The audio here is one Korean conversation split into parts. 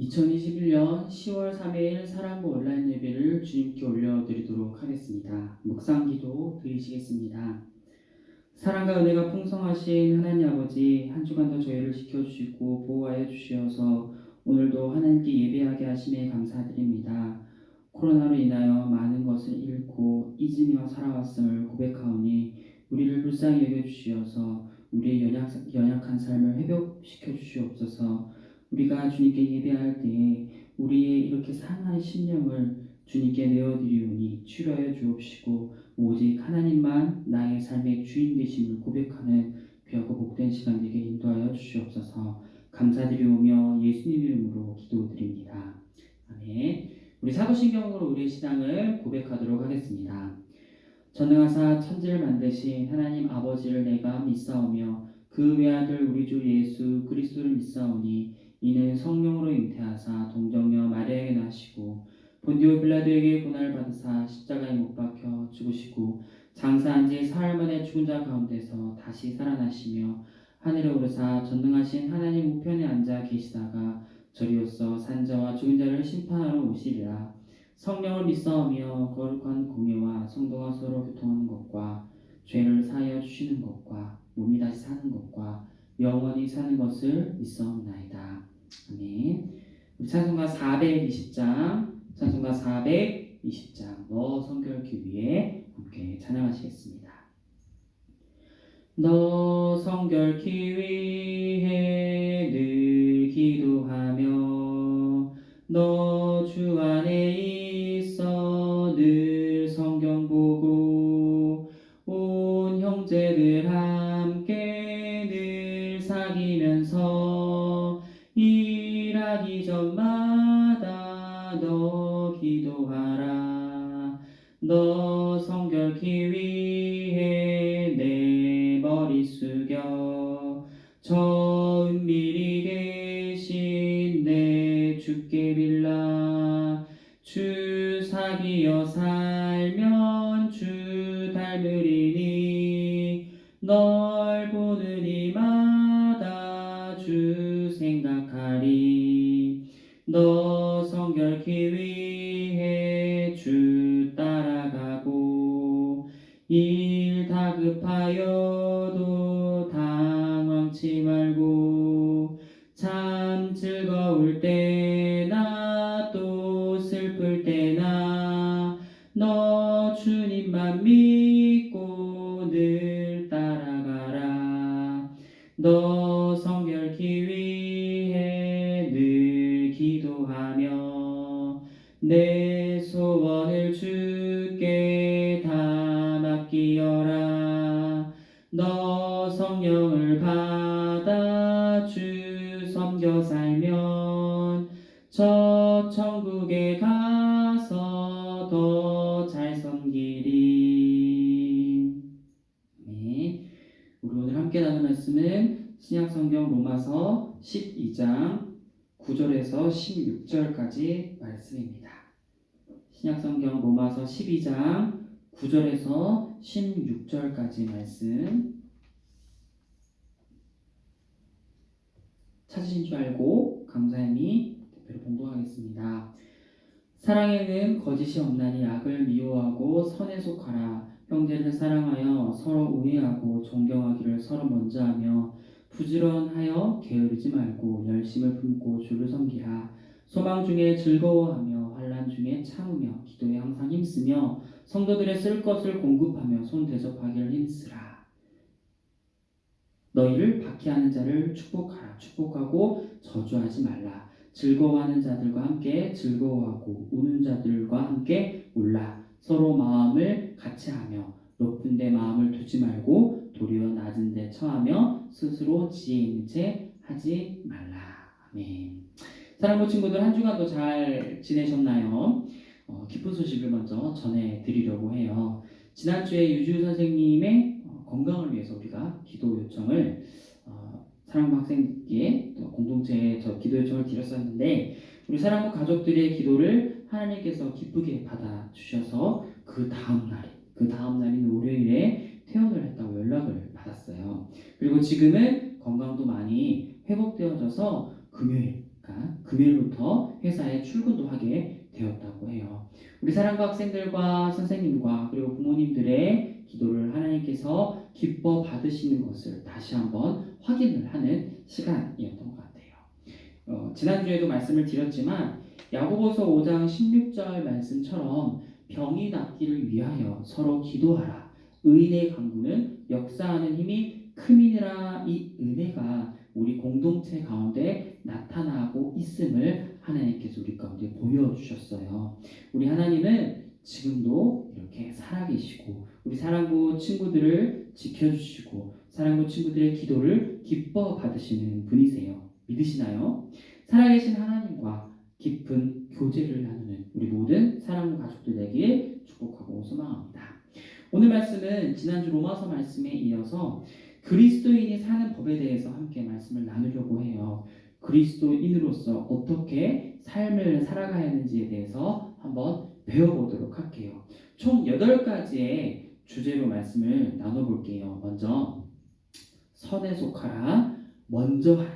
2021년 10월 3일 사랑부 온라인 예배를 주님께 올려드리도록 하겠습니다. 묵상기도 드리시겠습니다. 사랑과 은혜가 풍성하신 하나님 아버지, 한 주간도 저희를 지켜주시고 보호하여 주시어서 오늘도 하나님께 예배하게 하심에 감사드립니다. 코로나로 인하여 많은 것을 잃고 잊으며 살아왔음을 고백하오니 우리를 불쌍히 여겨주시어서 우리의 연약한 삶을 회복시켜 주시옵소서. 우리가 주님께 예배할 때에 우리의 이렇게 상한 심령을 주님께 내어드리오니 치료하여 주옵시고 오직 하나님만 나의 삶의 주인 되심을 고백하는 귀하고 복된 시간 되게 인도하여 주시옵소서. 감사드리오며 예수님 이름으로 기도드립니다. 아멘. 우리 사도신경으로 우리의 신앙을 고백하도록 하겠습니다. 전능하사 천지를 만드신 하나님 아버지를 내가 믿사오며 그 외아들 우리 주 예수 그리스도를 믿사오니 이는 성령으로 잉태하사 동정녀 마리아에게 나시고 본디오 빌라도에게 고난을 받으사 십자가에 못 박혀 죽으시고 장사한 지 사흘 만에 죽은 자 가운데서 다시 살아나시며 하늘에 오르사 전능하신 하나님 우편에 앉아 계시다가 저리로서 산자와 죽은 자를 심판하러 오시리라. 성령을 믿사오며 거룩한 공예와 성도가 서로 교통하는 것과 죄를 사하여 주시는 것과 몸이 다시 사는 것과 영원히 사는 것을 믿사옵나이다. 아멘. 우리 찬송가 420장 너 성결기 위해 함께 찬양하시겠습니다. 너 성결기 위해 늘 기도하며 너 주 안에 있어 늘 성경 보고 온 형제들 함께 늘 사귀면서 일하기 전마다 너 기도하라. 너 성결기 위해 내 머리 숙여 저 은밀히 계신 내 주께 빌라. 주 사귀어 살면 주 닮으리니 널 보는 이마다 주 생각하리. 너 성결기 위해 주 따라가고 일 다급하여도 당황치 말고 참 즐거울 때나 또 슬플 때나 너 주님만 믿고 늘 따라가라. 너 성결기 위해 늘 기도하며 내 소원을 주께 다 맡기어라. 너 성령을 받아 주 섬겨 살면 저 천국에 가서 더 잘 섬기리. 네. 우리 오늘 함께 나눌 말씀은 신약성경 로마서 12장 9절에서 16절까지 말씀입니다. 신약성경 로마서 12장 9절에서 16절까지 말씀 찾으신 줄 알고 감사함이 대표로 봉독하겠습니다. 사랑에는 거짓이 없나니 악을 미워하고 선에 속하라. 형제를 사랑하여 서로 우애하고 존경하기를 서로 먼저 하며 부지런하여 게으르지 말고 열심을 품고 주를 섬기라. 소망 중에 즐거워하며 환난 중에 참으며 기도에 항상 힘쓰며 성도들의 쓸 것을 공급하며 손 대접하기를 힘쓰라. 너희를 박해하는 자를 축복하라. 축복하고 저주하지 말라. 즐거워하는 자들과 함께 즐거워하고 우는 자들과 함께 울라. 서로 마음을 같이하며 높은 데 마음을 두지 말고 도리어 낮은 데 처하며 스스로 지혜 있는 채 하지 말라. 아멘. 사랑하는 친구들, 한 주간도 잘 지내셨나요? 기쁜 소식을 먼저 전해드리려고 해요. 지난주에 유주 선생님의 건강을 위해서 우리가 기도 요청을 사랑부 학생께 공동체에 기도 요청을 드렸었는데 우리 사랑부 가족들의 기도를 하나님께서 기쁘게 받아주셔서 그 다음 날인 월요일에 퇴원을 했다고 연락을 받았어요. 그리고 지금은 건강도 많이 회복되어져서 금요일 그러니까 금요일부터 회사에 출근도 하게 되었다고 해요. 우리 사랑부 학생들과 선생님과 그리고 부모님들의 기도를 하나님께서 기뻐 받으시는 것을 다시 한번 확인을 하는 시간이었던 것 같아요. 지난주에도 말씀을 드렸지만 야고보서 5장 16절 말씀처럼 병이 낫기를 위하여 서로 기도하라. 의인의 간구는 역사하는 힘이 큼이니라. 이 은혜가 우리 공동체 가운데 나타나고 있음을 하나님께서 우리 가운데 보여주셨어요. 우리 하나님은 지금도 이렇게 살아계시고 우리 사랑부 친구들을 지켜주시고 사랑부 친구들의 기도를 기뻐 받으시는 분이세요. 믿으시나요? 살아계신 하나님과 깊은 교제를 나누는 우리 모든 사랑부 가족들 되길 축복하고 소망합니다. 오늘 말씀은 지난주 로마서 말씀에 이어서 그리스도인이 사는 법에 대해서 함께 말씀을 나누려고 해요. 그리스도인으로서 어떻게 삶을 살아가야 하는지에 대해서 한번 배워보도록 할게요. 총 8가지의 주제로 말씀을 나눠볼게요. 먼저 선에 속하라, 먼저 하라,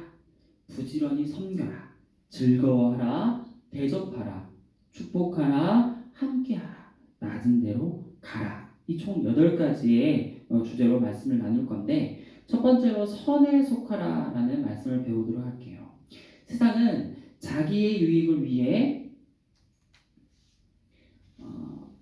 부지런히 섬겨라, 즐거워하라, 대접하라, 축복하라, 함께하라, 낮은 데로 가라. 이 총 8가지의 주제로 말씀을 나눌 건데 첫 번째로 선에 속하라 라는 말씀을 배우도록 할게요. 세상은 자기의 유익을 위해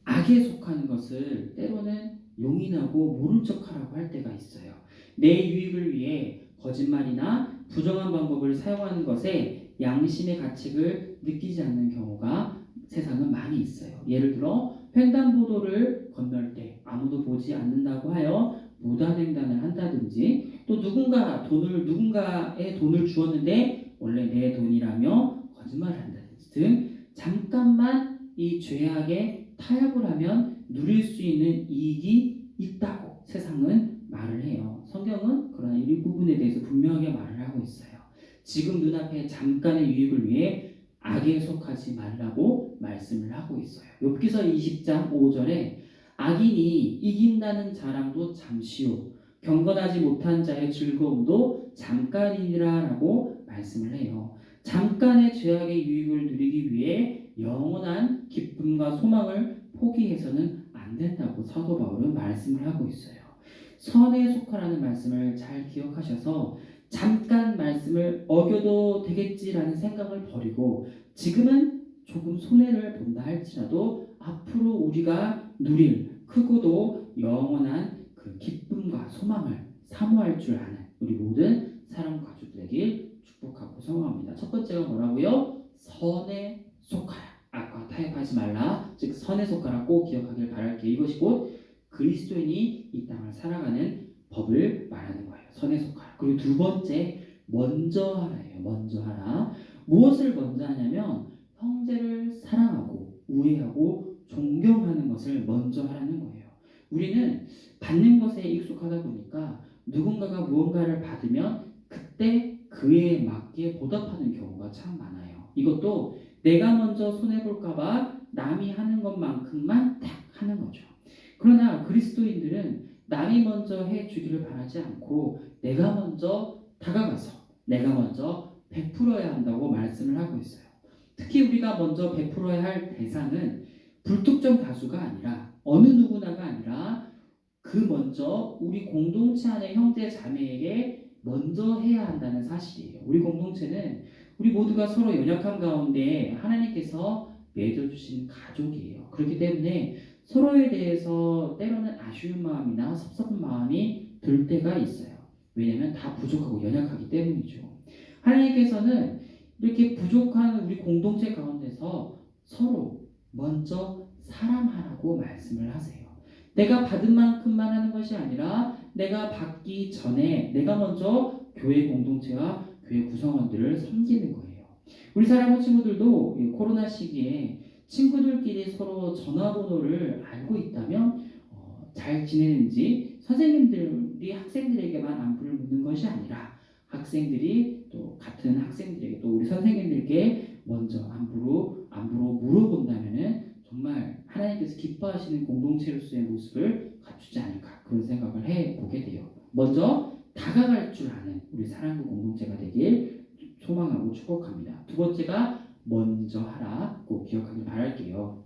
악에 속하는 것을 때로는 용인하고 모른 척하라고 할 때가 있어요. 내 유익을 위해 거짓말이나 부정한 방법을 사용하는 것에 양심의 가책을 느끼지 않는 경우가 세상은 많이 있어요. 예를 들어 횡단보도를 건널 때 아무도 보지 않는다고 하여 무단횡단을 한다든지 또 누군가의 돈을 주었는데 원래 내 돈이라며 거짓말을 한다든지 등 잠깐만 이 죄악에 타협을 하면 누릴 수 있는 이익이 있다고 세상은 말을 해요. 성경은 그러나 이 부분에 대해서 분명하게 말을 하고 있어요. 지금 눈앞에 잠깐의 유익을 위해 악에 속하지 말라고 말씀을 하고 있어요. 욥기서 20장 5절에 악인이 이긴다는 자랑도 잠시요 경건하지 못한 자의 즐거움도 잠깐이니라 라고 말씀을 해요. 잠깐의 죄악의 유익을 누리기 위해 영원한 기쁨과 소망을 포기해서는 안 된다고 사도 바울은 말씀을 하고 있어요. 선에 속하라는 말씀을 잘 기억하셔서 잠깐 말씀을 어겨도 되겠지라는 생각을 버리고 지금은 조금 손해를 본다 할지라도 앞으로 우리가 누릴 크고도 영원한 그 기쁨과 소망을 사모할 줄 아는 우리 모든 사랑 가족들에게 축복하고 소망합니다. 첫 번째가 뭐라고요? 선에 속하라. 악과 타협하지 말라. 즉 선에 속하라 꼭 기억하길 바랄게. 이것이 곧 그리스도인이 이 땅을 살아가는 법을 말하는 거예요. 선에 속하라. 그리고 두 번째 먼저 하라예요. 먼저 하라. 무엇을 먼저 하냐면 형제를 사랑하고 우애하고 존경하는 것을 먼저 하라는 거예요. 우리는 받는 것에 익숙하다 보니까 누군가가 무언가를 받으면 그때 그에 맞게 보답하는 경우가 참 많아요. 이것도 내가 먼저 손해볼까봐 남이 하는 것만큼만 딱 하는 거죠. 그러나 그리스도인들은 남이 먼저 해주기를 바라지 않고 내가 먼저 다가가서 내가 먼저 베풀어야 한다고 말씀을 하고 있어요. 특히 우리가 먼저 베풀어야 할 대상은 불특정 다수가 아니라 어느 누구나가 아니라 그 먼저 우리 공동체 안의 형제 자매에게 먼저 해야 한다는 사실이에요. 우리 공동체는 우리 모두가 서로 연약한 가운데 하나님께서 맺어주신 가족이에요. 그렇기 때문에 서로에 대해서 때로는 아쉬운 마음이나 섭섭한 마음이 들 때가 있어요. 왜냐하면 다 부족하고 연약하기 때문이죠. 하나님께서는 이렇게 부족한 우리 공동체 가운데서 서로 먼저 사랑하라고 말씀을 하세요. 내가 받은 만큼만 하는 것이 아니라 내가 받기 전에 내가 먼저 교회 공동체와 교회 구성원들을 섬기는 거예요. 우리 사랑하는 친구들도 코로나 시기에 친구들끼리 서로 전화번호를 알고 있다면 잘 지내는지 선생님들이 학생들에게만 안부를 묻는 것이 아니라 학생들이 또 같은 학생들에게 또 우리 선생님들께 먼저 안부로 물어본다면은 정말 하나님께서 기뻐하시는 공동체로서의 모습을 갖추지 않을까 그런 생각을 해보게 돼요. 먼저 다가갈 줄 아는 우리 사랑부 공동체가 되길 소망하고 축복합니다. 두 번째가 먼저 하라 꼭 기억하길 바랄게요.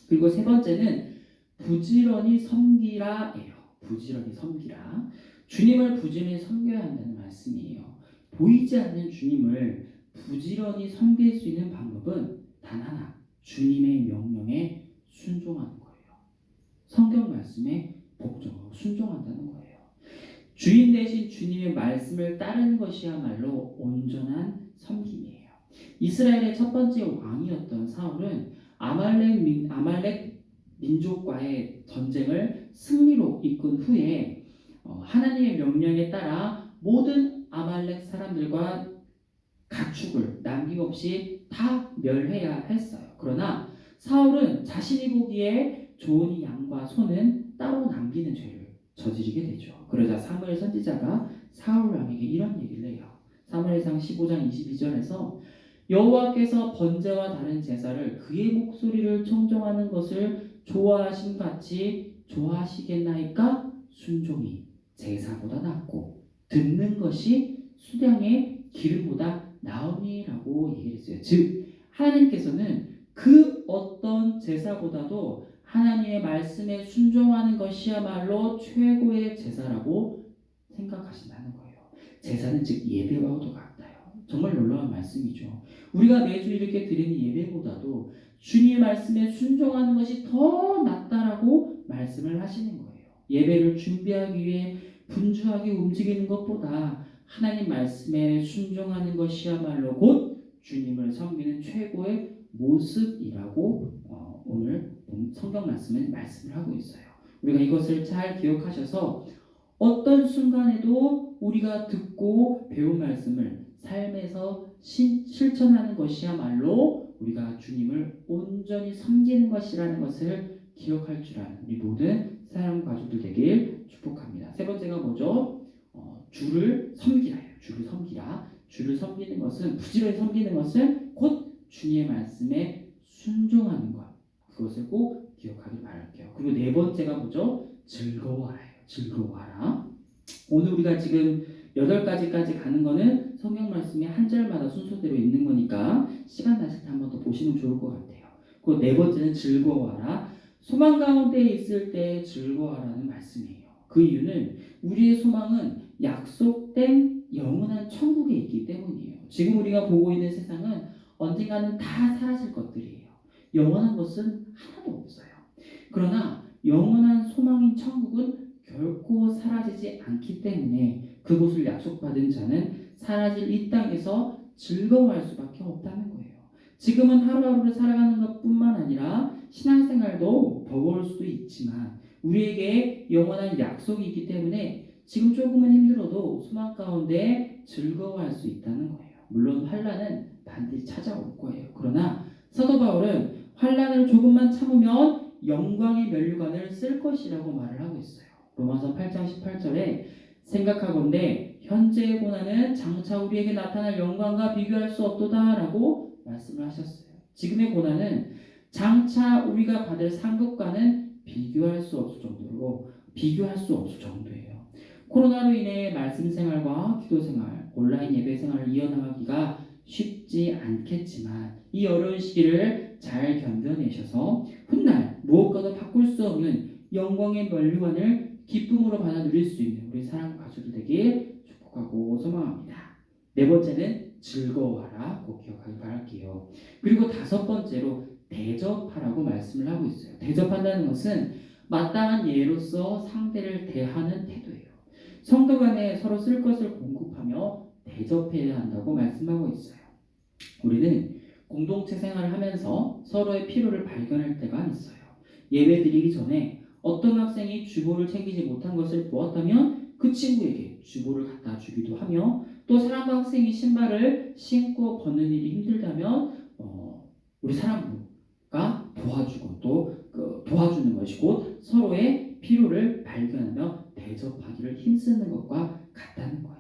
그리고 세 번째는 부지런히 섬기라예요. 부지런히 섬기라. 주님을 부지런히 섬겨야 한다는 말씀이에요. 보이지 않는 주님을 부지런히 섬길 수 있는 방법은 단 하나, 주님의 명령에 순종하는 거예요. 성경 말씀에 복종하고 순종한다는 거예요. 주인 대신 주님의 말씀을 따르는 것이야말로 온전한 섬김이에요. 이스라엘의 첫 번째 왕이었던 사울은 아말렉 민족과의 전쟁을 승리로 이끈 후에 하나님의 명령에 따라 모든 아말렉 사람들과 가축을 남김없이 다 멸해야 했어요. 그러나 사울은 자신이 보기에 좋은 이 양과 소는 따로 남기는 죄를 저지르게 되죠. 그러자 사무엘 선지자가 사울 왕에게 이런 얘기를 해요. 사무엘상 15장 22절에서 여호와께서 번제와 다른 제사를 그의 목소리를 청종하는 것을 좋아하신 같이 좋아하시겠나이까? 순종이 제사보다 낫고 듣는 것이 수량의 기름보다 나오니라고 얘기를 했어요. 즉 하나님께서는 그 어떤 제사보다도 하나님의 말씀에 순종하는 것이야말로 최고의 제사라고 생각하신다는 거예요. 제사는 즉 예배와도 같아요. 정말 놀라운 말씀이죠. 우리가 매주 이렇게 드리는 예배보다도 주님의 말씀에 순종하는 것이 더 낫다라고 말씀을 하시는 거예요. 예배를 준비하기 위해 분주하게 움직이는 것보다 하나님 말씀에 순종하는 것이야말로 곧 주님을 섬기는 최고의 모습이라고 오늘 성경 말씀은 말씀을 하고 있어요. 우리가 이것을 잘 기억하셔서 어떤 순간에도 우리가 듣고 배운 말씀을 삶에서 실천하는 것이야말로 우리가 주님을 온전히 섬기는 것이라는 것을 기억할 줄 아는 우리 모든 사랑 가족들 되길 축복합니다. 세 번째가 뭐죠? 주를 섬기라예요. 주를 섬기라. 주를 섬기는 것은 부지런히 섬기는 것은 곧 주님의 말씀에 순종하는 것. 그것을 꼭 기억하길 바랄게요. 그리고 네 번째가 뭐죠? 즐거워하라예요. 즐거워하라. 오늘 우리가 지금 8가지까지 가는 거는 성경 말씀이 한 절마다 순서대로 있는 거니까 시간 나실 때 한 번 더 보시면 좋을 것 같아요. 그 네 번째는 즐거워하라. 소망 가운데 있을 때 즐거워하라는 말씀이에요. 그 이유는 우리의 소망은 약속된 영원한 천국에 있기 때문이에요. 지금 우리가 보고 있는 세상은 언젠가는 다 사라질 것들이에요. 영원한 것은 하나도 없어요. 그러나 영원한 소망인 천국은 결코 사라지지 않기 때문에 그곳을 약속받은 자는 사라질 이 땅에서 즐거워할 수밖에 없다는 거예요. 지금은 하루하루를 살아가는 것뿐만 아니라 신앙생활도 버거울 수도 있지만 우리에게 영원한 약속이 있기 때문에 지금 조금은 힘들어도 소망 가운데 즐거워할 수 있다는 거예요. 물론 환난은 반드시 찾아올 거예요. 그러나 사도 바울은 환난을 조금만 참으면 영광의 면류관을 쓸 것이라고 말을 하고 있어요. 로마서 8장 18절에 생각하건대 현재의 고난은 장차 우리에게 나타날 영광과 비교할 수 없도다라고 말씀을 하셨어요. 지금의 고난은 장차 우리가 받을 상급과는 비교할 수 없을 정도예요. 코로나로 인해 말씀 생활과 기도 생활, 온라인 예배 생활을 이어나가기가 쉽지 않겠지만 이 어려운 시기를 잘 견뎌내셔서 훗날 무엇과도 바꿀 수 없는 영광의 면류관을 기쁨으로 받아 누릴 수 있는 우리 사랑하는 가족들 되길 축복하고 소망합니다. 네 번째는 즐거워하라 꼭 기억하길 바랄게요. 그리고 다섯 번째로 대접하라고 말씀을 하고 있어요. 대접한다는 것은 마땅한 예로서 상대를 대하는 태도예요. 성도 간에 서로 쓸 것을 공급하며 대접해야 한다고 말씀하고 있어요. 우리는 공동체 생활을 하면서 서로의 필요를 발견할 때가 있어요. 예배 드리기 전에 어떤 학생이 주보를 챙기지 못한 것을 보았다면 그 친구에게 주보를 갖다 주기도 하며 또 사랑과 학생이 신발을 신고 벗는 일이 힘들다면 우리 사랑부가 도와주고 또 도와주는 것이 곧 서로의 필요를 발견하며 대접하기를 힘쓰는 것과 같다는 거예요.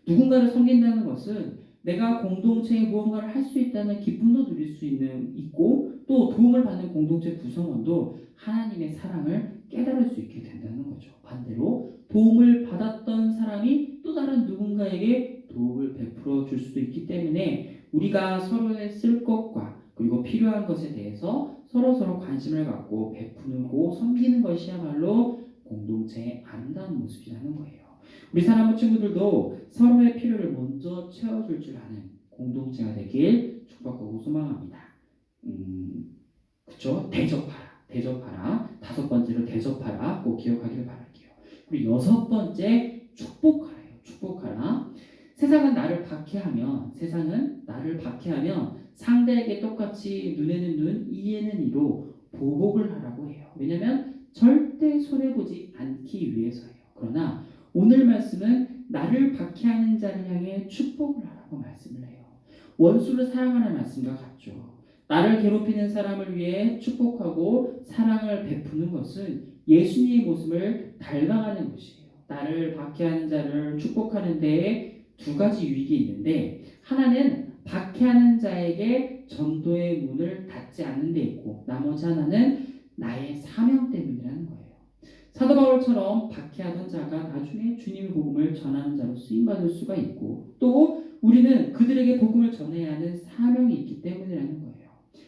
누군가를 섬긴다는 것은 내가 공동체에 무언가를 할 수 있다는 기쁨도 누릴 수 있고 또 도움을 받는 공동체 구성원도 하나님의 사랑을 깨달을 수 있게 된다는 거죠. 반대로 도움을 받았던 사람이 또 다른 누군가에게 도움을 베풀어 줄 수도 있기 때문에 우리가 서로의 쓸 것과 그리고 필요한 것에 대해서 서로서로 관심을 갖고 베푸고 섬기는 것이야말로 공동체의 아름다운 모습이라는 거예요. 우리 사랑하는 친구들도 서로의 필요를 먼저 채워줄 줄 아는 공동체가 되길 축복하고 소망합니다. 그쵸? 대접하라. 다섯 번째로 대접하라. 꼭 기억하기를 바랄게요. 그리고 여섯 번째 축복하라. 세상은 나를 박해하면 상대에게 똑같이 눈에는 눈, 이에는 이로 보복을 하라고 해요. 왜냐하면 절대 손해보지 않기 위해서예요. 그러나 오늘 말씀은 나를 박해하는 자를 향해 축복을 하라고 말씀을 해요. 원수를 사랑하는 말씀과 같죠. 나를 괴롭히는 사람을 위해 축복하고 사랑을 베푸는 것은 예수님의 모습을 닮아가는 것이에요. 나를 박해하는 자를 축복하는 데에 두 가지 유익이 있는데, 하나는 박해하는 자에게 전도의 문을 닫지 않는 데 있고, 나머지 하나는 나의 사명 때문이라는 거예요. 사도 바울처럼 박해하던 자가 나중에 주님의 복음을 전하는 자로 쓰임받을 수가 있고, 또 우리는 그들에게 복음을 전해야 하는 사명이 있기 때문이라는 거예요.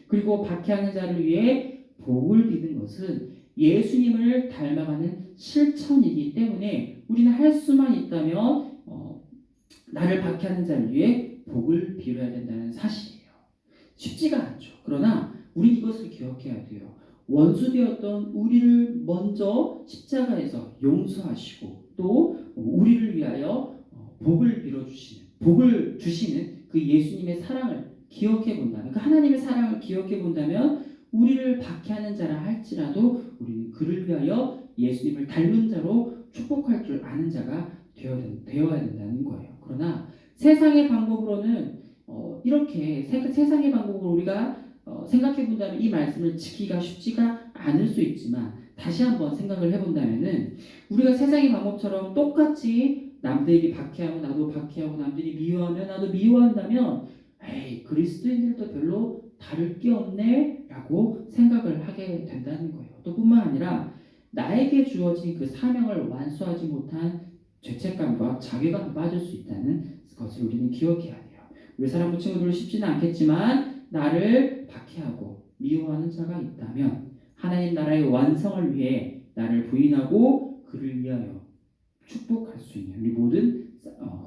그리고 박해하는 자를 위해 복을 비는 것은 예수님을 닮아가는 실천이기 때문에 우리는 할 수만 있다면 나를 박해하는 자를 위해 복을 빌어야 된다는 사실이에요. 쉽지가 않죠. 그러나 우리 이것을 기억해야 돼요. 원수되었던 우리를 먼저 십자가에서 용서하시고 또 우리를 위하여 복을 주시는 그 예수님의 사랑을 기억해 본다면, 그 하나님의 사랑을 기억해 본다면 우리를 박해하는 자라 할지라도 우리는 그를 위하여 예수님을 닮은 자로 축복할 줄 아는 자가 되어야 된다는 거예요. 그러나 세상의 방법으로는 이렇게 세상의 방법으로 우리가 생각해 본다면 이 말씀을 지키기가 쉽지가 않을 수 있지만, 다시 한번 생각을 해본다면은 우리가 세상의 방법처럼 똑같이 남들이 박해하고 나도 박해하고 남들이 미워하면 나도 미워한다면 에이, 그리스도인들도 별로 다를 게 없네 라고 생각을 하게 된다는 거예요. 또 뿐만 아니라 나에게 주어진 그 사명을 완수하지 못한 죄책감과 자괴감에 빠질 수 있다는 것을 우리는 기억해야 돼요. 우리 사랑하는 친구들은 쉽지는 않겠지만 나를 박해하고 미워하는 자가 있다면 하나님 나라의 완성을 위해 나를 부인하고 그를 위하여 축복할 수 있는 우리 모든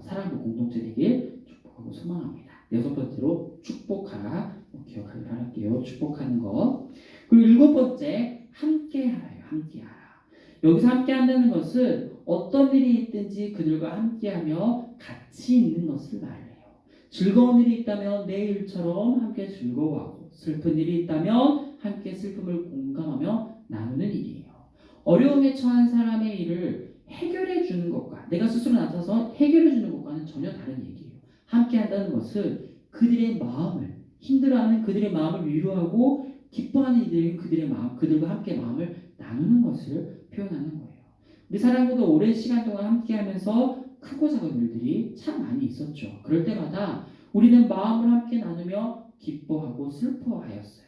사랑과 공동체 되길 축복하고 소망합니다. 여섯 번째로 축복하라. 기억하길 바랄게요. 축복하는 것. 그리고 일곱 번째 함께하라요. 함께하라. 여기서 함께한다는 것은 어떤 일이 있든지 그들과 함께하며 같이 있는 것을 말해요. 즐거운 일이 있다면 내 일처럼 함께 즐거워하고, 슬픈 일이 있다면 함께 슬픔을 공감하며 나누는 일이에요. 어려움에 처한 사람의 일을 해결해 주는 것과 내가 스스로 나서서 해결해 주는 것과는 전혀 다른 얘기예요. 함께 한다는 것은 그들의 마음을, 힘들어하는 그들의 마음을 위로하고 기뻐하는 이들에게 그들과 함께 마음을 나누는 것을 표현하는 거예요. 우리 사람들도 오랜 시간 동안 함께 하면서 크고 작은 일들이 참 많이 있었죠. 그럴 때마다 우리는 마음을 함께 나누며 기뻐하고 슬퍼하였어요.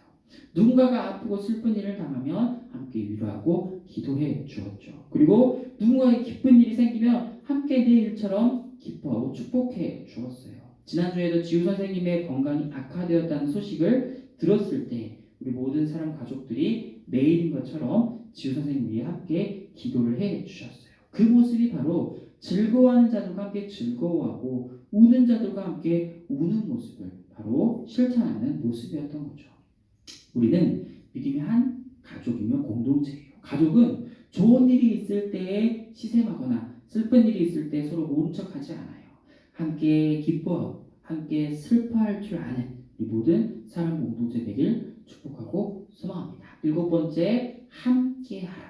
누군가가 아프고 슬픈 일을 당하면 함께 위로하고 기도해 주었죠. 그리고 누군가의 기쁜 일이 생기면 함께 내 일처럼 기뻐하고 축복해 주었어요. 지난주에도 지우 선생님의 건강이 악화되었다는 소식을 들었을 때 우리 모든 사람 가족들이 매일인 것처럼 지우 선생님 위해 함께 기도를 해 주셨어요. 그 모습이 바로 즐거워하는 자들과 함께 즐거워하고 우는 자들과 함께 우는 모습을 바로 실천하는 모습이었던 거죠. 우리는 믿음의 한 가족이며 공동체예요. 가족은 좋은 일이 있을 때에 시샘하거나 슬픈 일이 있을 때 서로 모른 척하지 않아요. 함께 기뻐하고 함께 슬퍼할 줄 아는 이 모든 사람 공동체 되길 축복하고 소망합니다. 일곱 번째, 함께하라.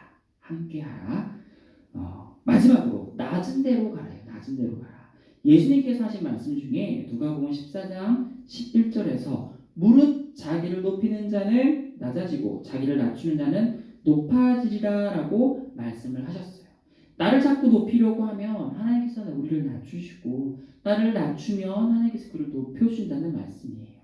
마지막으로 낮은 데로 가라요. 낮은 데로 가라. 예수님께서 하신 말씀 중에 누가복음 14장 11절에서 무릇 자기를 높이는 자는 낮아지고 자기를 낮추는 자는 높아지리라 라고 말씀을 하셨어요. 나를 자꾸 높이려고 하면 하나님께서는 우리를 낮추시고 나를 낮추면 하나님께서 그를 높여준다는 말씀이에요.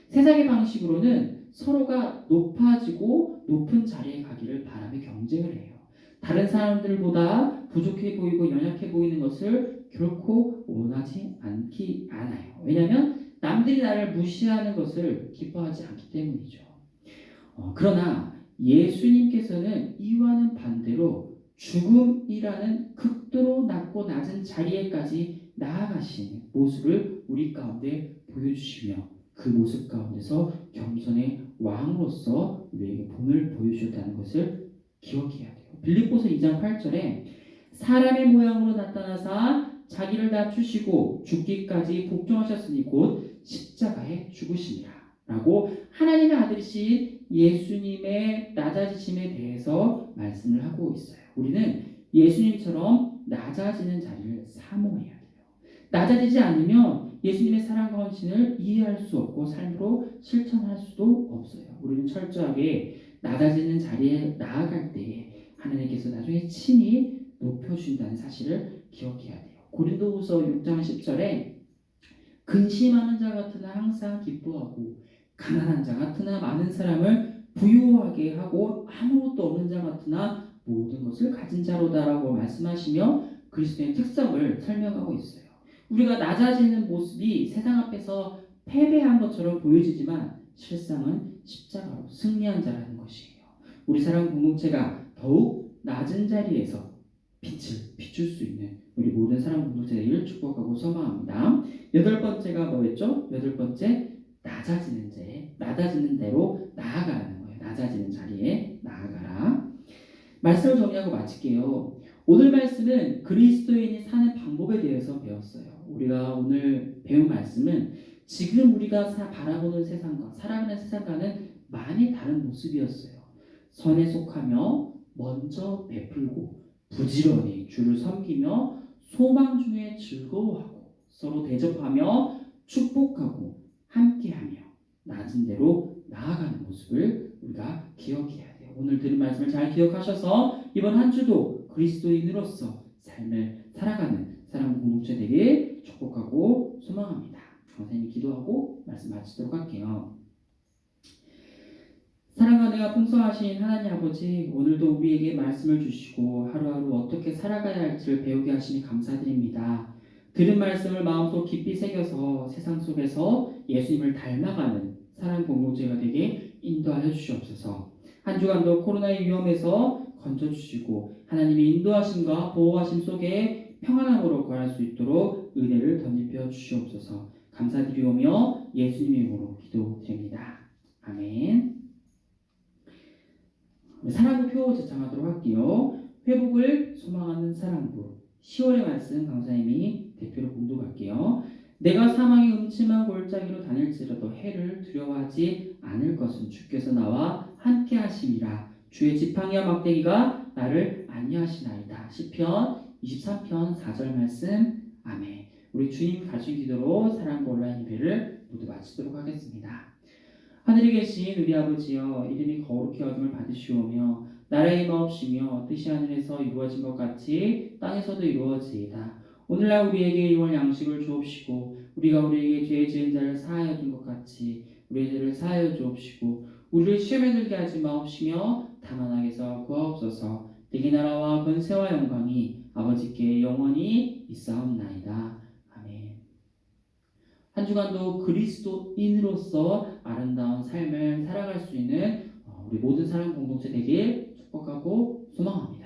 세상의 방식으로는 서로가 높아지고 높은 자리에 가기를 바라며 경쟁을 해요. 다른 사람들보다 부족해 보이고 연약해 보이는 것을 결코 원하지 않아요. 왜냐하면 남들이 나를 무시하는 것을 기뻐하지 않기 때문이죠. 그러나 예수님께서는 이와는 반대로 죽음이라는 극도로 낮고 낮은 자리에까지 나아가신 모습을 우리 가운데 보여주시며 그 모습 가운데서 겸손의 왕으로서 우리에게 본을 보여주셨다는 것을 기억해야 돼요. 빌립보서 2장 8절에 사람의 모양으로 나타나사 자기를 낮추시고 죽기까지 복종하셨으니 곧 십자가에 죽으시니라 라고 하나님의 아들이신 예수님의 낮아지심에 대해서 말씀을 하고 있어요. 우리는 예수님처럼 낮아지는 자리를 사모해야 돼요. 낮아지지 않으면 예수님의 사랑과 헌신을 이해할 수 없고 삶으로 실천할 수도 없어요. 우리는 철저하게 낮아지는 자리에 나아갈 때에 하나님께서 나중에 친히 높여주신다는 사실을 기억해야 돼요. 고린도후서 6장 10절에 근심하는 자 같으나 항상 기뻐하고 가난한 자 같으나 많은 사람을 부유하게 하고 아무것도 없는 자 같으나 모든 것을 가진 자로다라고 말씀하시며 그리스도의 특성을 설명하고 있어요. 우리가 낮아지는 모습이 세상 앞에서 패배한 것처럼 보여지지만 실상은 십자가로 승리한 자라는 것이에요. 우리 사랑 공동체가 더욱 낮은 자리에서 빛을 비출 수 있는 우리 모든 사랑 공동체를 축복하고 소망합니다. 여덟 번째가 뭐였죠? 여덟 번째, 낮아지는 대로 나아가라는 거예요. 낮아지는 자리에 나아가라. 말씀을 정리하고 마칠게요. 오늘 말씀은 그리스도인이 사는 방법에 대해서 배웠어요. 우리가 오늘 배운 말씀은 지금 우리가 바라보는 세상과 살아가는 세상과는 많이 다른 모습이었어요. 선에 속하며 먼저 베풀고 부지런히 주를 섬기며 소망 중에 즐거워하고 서로 대접하며 축복하고 함께하며 낮은 대로 나아가는 모습을 우리가 기억해야 돼요. 오늘 들은 말씀을 잘 기억하셔서 이번 한 주도 그리스도인으로서 삶을 살아가는 사랑 공동체 되길 축복하고 소망합니다. 선생님이 기도하고 말씀 마치도록 할게요. 사랑과 은혜가 풍성하신 하나님 아버지, 오늘도 우리에게 말씀을 주시고 하루하루 어떻게 살아가야 할지를 배우게 하시니 감사드립니다. 들은 말씀을 마음속 깊이 새겨서 세상 속에서 예수님을 닮아가는 사랑 공동체가 되게 인도하여 주시옵소서. 한 주간도 코로나의 위험에서 건져주시고 하나님의 인도하심과 보호하심 속에 평안함으로 거할 수 있도록 은혜를 덧입혀 주시옵소서. 감사드리오며 예수님의 이름으로 기도드립니다. 아멘. 사랑부 제창하도록 할게요. 회복을 소망하는 사랑부 10월의 말씀 강사님이 대표로 공독할게요. 내가 사망의 음침한 골짜기로 다닐지라도 해를 두려워하지 않을 것은 주께서 나와 함께 하심이라. 주의 지팡이와 막대기가 나를 안위하시나이다. 시편 23편 4절 말씀. 아멘. 우리 주님 가신 기도로 사랑부 온라인 예배를 모두 마치도록 하겠습니다. 하늘에 계신 우리 아버지여, 이름이 거룩히 여김을 받으시오며 나라의 마옵시며 뜻이 하늘에서 이루어진 것 같이 땅에서도 이루어지이다. 오늘날 우리에게 이월 양식을 주옵시고 우리가 우리에게 죄 지은 자를 사하여 준 것 같이 우리의 죄를 사하여 주옵시고 우리를 시험에 들게 하지 마옵시며 다만 악에서 구하옵소서. 내게 나라와 권세와 영광이 아버지께 영원히 있사옵나이다. 한 주간도 그리스도인으로서 아름다운 삶을 살아갈 수 있는 우리 모든 사람 공동체 되길 축복하고 소망합니다.